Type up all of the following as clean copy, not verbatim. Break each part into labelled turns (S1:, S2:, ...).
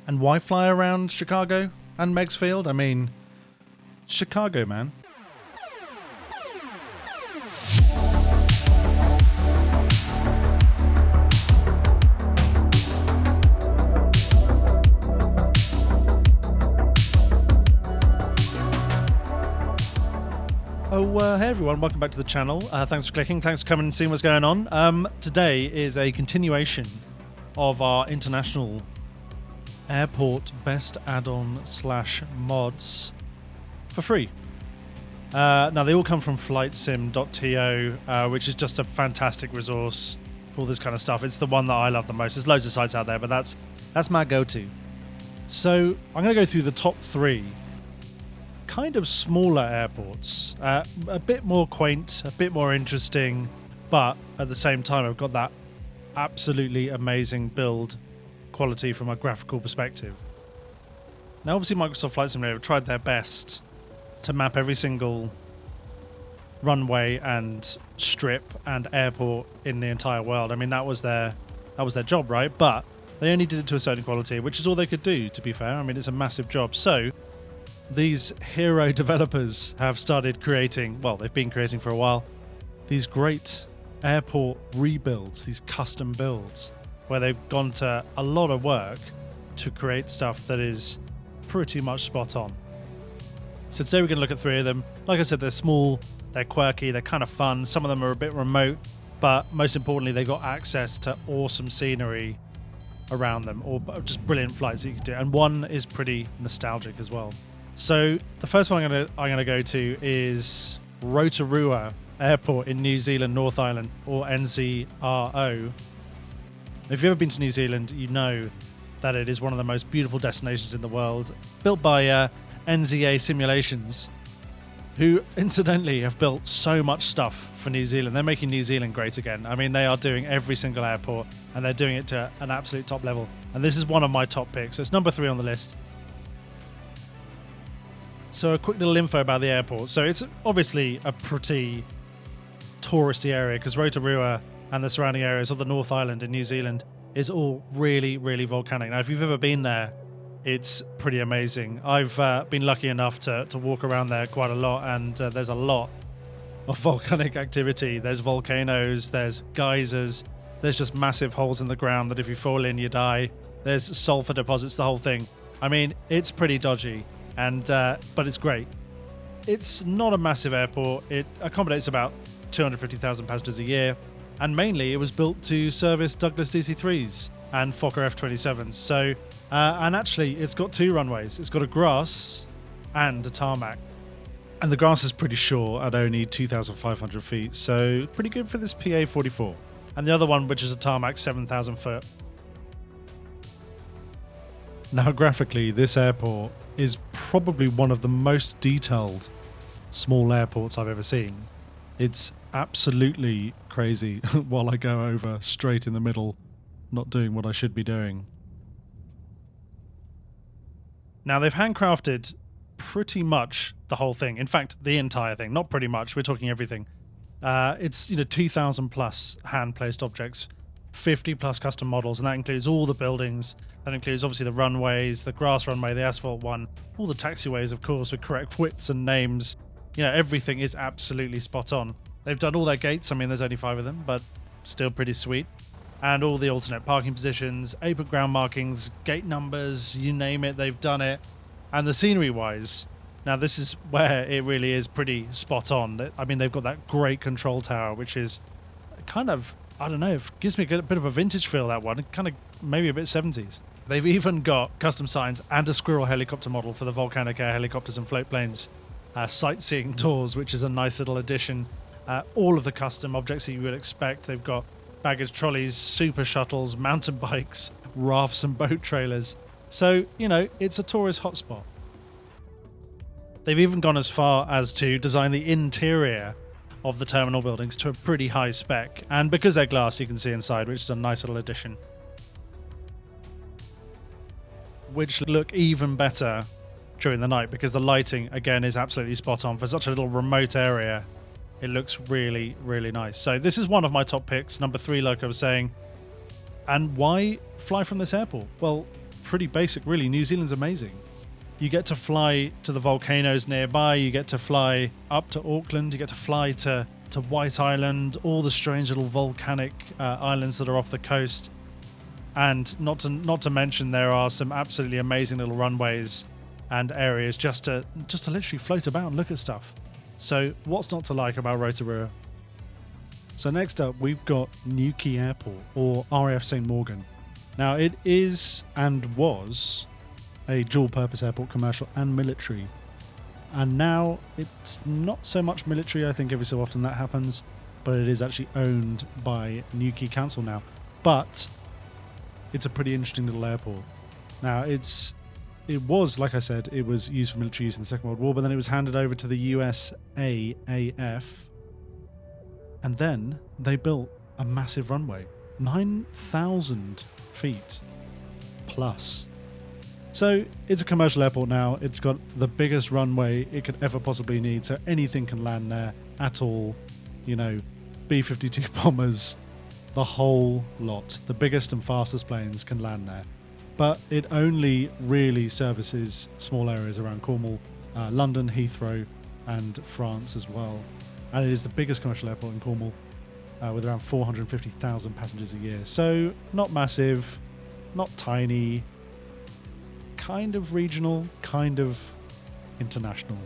S1: And why fly around Chicago and Meigs Field? I mean, Chicago, man. Hey everyone, welcome back to the channel. Thanks for clicking, thanks for coming and seeing what's going on. Today is a continuation of our international airport best add-on / mods for free. Now they all come from FlightSim.to, which is just a fantastic resource for all this kind of stuff. It's the one that I love the most. There's loads of sites out there, but that's my go-to. So I'm going to go through the top 3 kind of smaller airports, a bit more quaint, a bit more interesting, but at the same time I've got that absolutely amazing build quality from a graphical perspective. Now obviously Microsoft Flight Simulator have tried their best to map every single runway and strip and airport in the entire world. I mean that was their job, right? But they only did it to a certain quality, which is all they could do, to be fair. I mean it's a massive job. So these hero developers have started creating, well, they've been creating for a while, these great airport rebuilds, these custom builds, where they've gone to a lot of work to create stuff that is pretty much spot on. So today we're going to look at 3 of them. Like I said, they're small, they're quirky, they're kind of fun. Some of them are a bit remote, but most importantly, they've got access to awesome scenery around them, or just brilliant flights that you can do. And one is pretty nostalgic as well. So the first one I'm gonna go to is Rotorua Airport in New Zealand, North Island, or NZRO. If you've ever been to New Zealand, you know that it is one of the most beautiful destinations in the world, built by NZA Simulations, who incidentally have built so much stuff for New Zealand. They're making New Zealand great again. I mean, they are doing every single airport, and they're doing it to an absolute top level. And this is one of my top picks. So it's number 3 on the list. So a quick little info about the airport. So it's obviously a pretty touristy area because Rotorua and the surrounding areas of the North Island in New Zealand is all really, really volcanic. Now, if you've ever been there, it's pretty amazing. I've been lucky enough to walk around there quite a lot, and there's a lot of volcanic activity. There's volcanoes, there's geysers, there's just massive holes in the ground that if you fall in, you die. There's sulfur deposits, the whole thing. I mean, it's pretty dodgy. And but it's great. It's not a massive airport. It accommodates about 250,000 passengers a year, and mainly it was built to service Douglas DC-3s and Fokker F-27s. So and actually it's got 2 runways. It's got a grass and a tarmac, and the grass is pretty short at only 2,500 feet, so pretty good for this PA-44. And the other one, which is a tarmac, 7,000 foot. Now graphically, this airport is probably one of the most detailed small airports I've ever seen. It's absolutely crazy while I go over straight in the middle, not doing what I should be doing. Now they've handcrafted pretty much the whole thing. In fact, the entire thing. Not pretty much, we're talking everything. It's 2,000 plus hand-placed objects, 50 plus custom models, and that includes all the buildings. That includes obviously the runways, the grass runway, the asphalt one, all the taxiways, of course, with correct widths and names. Everything is absolutely spot on. They've done all their gates. I mean, there's only 5 of them, but still pretty sweet. And all the alternate parking positions, apron ground markings, gate numbers, you name it, they've done it. And the scenery-wise, now this is where it really is pretty spot on. I mean, they've got that great control tower, which is kind of, I don't know, it gives me a bit of a vintage feel, that one. Kind of maybe a bit 70s. They've even got custom signs and a squirrel helicopter model for the volcanic air helicopters and float planes. Sightseeing doors, which is a nice little addition. All of the custom objects that you would expect. They've got baggage trolleys, super shuttles, mountain bikes, rafts and boat trailers. So, it's a tourist hotspot. They've even gone as far as to design the interior of the terminal buildings to a pretty high spec. And because they're glass, you can see inside, which is a nice little addition. Which look even better during the night because the lighting, again, is absolutely spot on. For such a little remote area, it looks really, really nice. So this is one of my top picks, number 3, like I was saying. And why fly from this airport? Well, pretty basic, really. New Zealand's amazing. You get to fly to the volcanoes nearby. You get to fly up to Auckland. You get to fly to White Island, all the strange little volcanic islands that are off the coast. And not to mention, there are some absolutely amazing little runways and areas just to literally float about and look at stuff. So what's not to like about Rotorua? So next up, we've got Newquay Airport, or RAF St Morgan. Now, it is and was a dual-purpose airport, commercial and military. And now it's not so much military. I think every so often that happens, but it is actually owned by Newquay Council now. But it's a pretty interesting little airport. Now, it was, like I said, it was used for military use in the Second World War, but then it was handed over to the USAAF. And then they built a massive runway, 9,000 feet plus. So it's a commercial airport now. It's got the biggest runway it could ever possibly need, so anything can land there at all. You know, B-52 bombers, the whole lot. The biggest and fastest planes can land there. But it only really services small areas around Cornwall, London, Heathrow, and France as well. And it is the biggest commercial airport in Cornwall, with around 450,000 passengers a year. So not massive, not tiny, kind of regional, kind of international.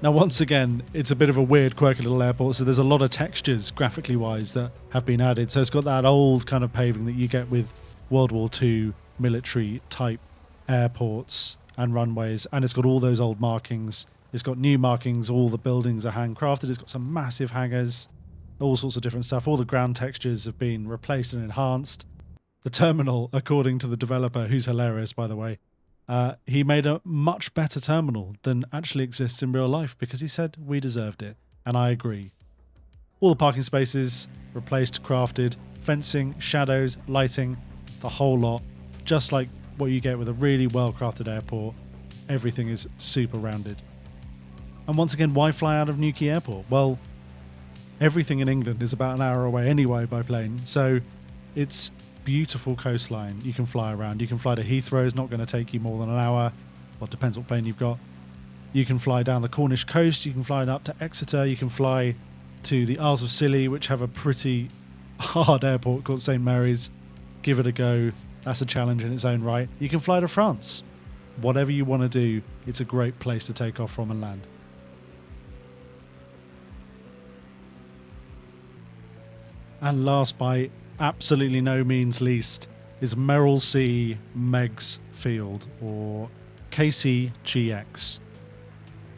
S1: Now, once again, it's a bit of a weird, quirky little airport, so there's a lot of textures, graphically wise, that have been added. So it's got that old kind of paving that you get with World War II military type airports and runways, and it's got all those old markings. It's got new markings, all the buildings are handcrafted, it's got some massive hangars, all sorts of different stuff. All the ground textures have been replaced and enhanced. The terminal, according to the developer, who's hilarious by the way, he made a much better terminal than actually exists in real life because he said we deserved it, and I agree. All the parking spaces replaced, crafted, fencing, shadows, lighting, the whole lot, just like what you get with a really well-crafted airport. Everything is super rounded. And once again, why fly out of Newquay Airport? Well, everything in England is about an hour away anyway by plane, so it's beautiful coastline. You can fly around. You can fly to Heathrow. It's not going to take you more than an hour. Well, it depends what plane you've got. You can fly down the Cornish coast. You can fly up to Exeter. You can fly to the Isles of Scilly, which have a pretty hard airport called St Mary's. Give it a go. That's a challenge in its own right. You can fly to France. Whatever you want to do, it's a great place to take off from and land. And last by absolutely no means least is Merril C Meigs Field, or KCGX.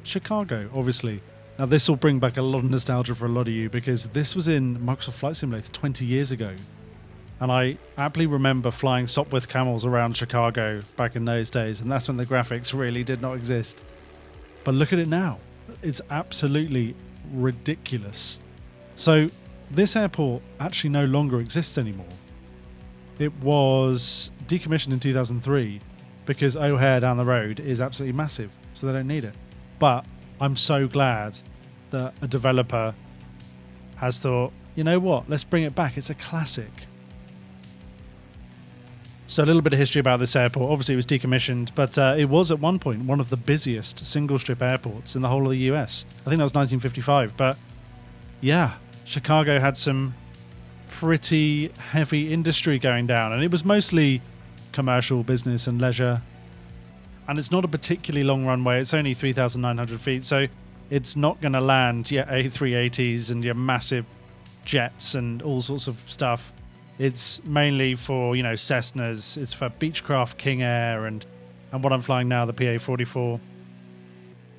S1: Chicago, obviously. Now this will bring back a lot of nostalgia for a lot of you because this was in Microsoft Flight Simulator 20 years ago. And I aptly remember flying Sopwith Camels around Chicago back in those days, and that's when the graphics really did not exist. But look at it now. It's absolutely ridiculous. So this airport actually no longer exists anymore. It was decommissioned in 2003 because O'Hare down the road is absolutely massive, so they don't need it. But I'm so glad that a developer has thought, you know what, let's bring it back. It's a classic. So a little bit of history about this airport. Obviously it was decommissioned, but it was at one point one of the busiest single-strip airports in the whole of the US. I think that was 1955, but yeah, Chicago had some pretty heavy industry going down, and it was mostly commercial, business and leisure. And it's not a particularly long runway. It's only 3,900 feet, so it's not going to land your A380s and your massive jets and all sorts of stuff. It's mainly for, you know, Cessnas. It's for Beechcraft, King Air, and what I'm flying now, the PA-44.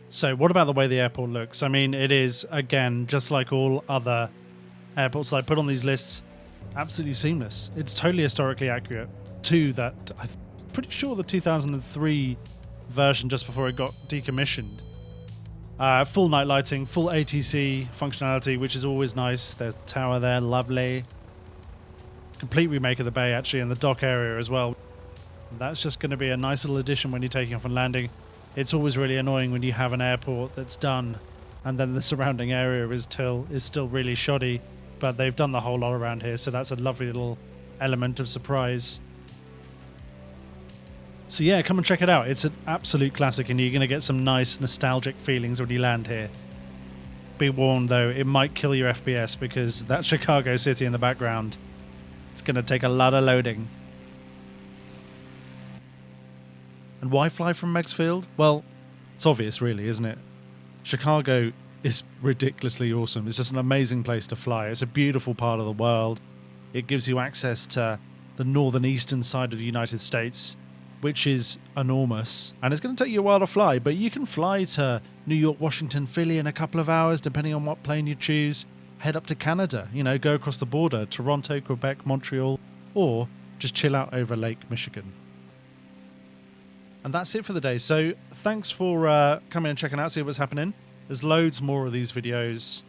S1: So what about the way the airport looks? I mean, it is, again, just like all other airports that I put on these lists, absolutely seamless. It's totally historically accurate to that. I'm pretty sure the 2003 version just before it got decommissioned. Full night lighting, full ATC functionality, which is always nice. There's the tower there, lovely. Complete remake of the bay, actually, and the dock area as well. That's just going to be a nice little addition when you're taking off and landing. It's always really annoying when you have an airport that's done and then the surrounding area is still really shoddy, but they've done the whole lot around here, so that's a lovely little element of surprise. So yeah, come and check it out. It's an absolute classic, and you're going to get some nice nostalgic feelings when you land here. Be warned though, it might kill your FPS because that Chicago city in the background, it's going to take a lot of loading. And why fly from Meigs Field? Well, it's obvious really, isn't it? Chicago is ridiculously awesome. It's just an amazing place to fly. It's a beautiful part of the world. It gives you access to the northern eastern side of the United States, which is enormous. And it's going to take you a while to fly, but you can fly to New York, Washington, Philly in a couple of hours, depending on what plane you choose. Head up to Canada, you know, go across the border, Toronto, Quebec, Montreal, or just chill out over Lake Michigan. And that's it for the day. So thanks for coming and checking out, see what's happening. There's loads more of these videos.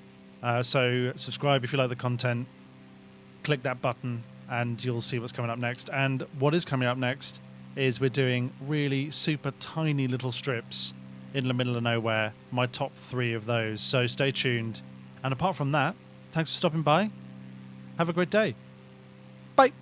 S1: So subscribe if you like the content. Click that button and you'll see what's coming up next. And what is coming up next is we're doing really super tiny little strips in the middle of nowhere. My top 3 of those. So stay tuned. And apart from that, thanks for stopping by. Have a great day. Bye.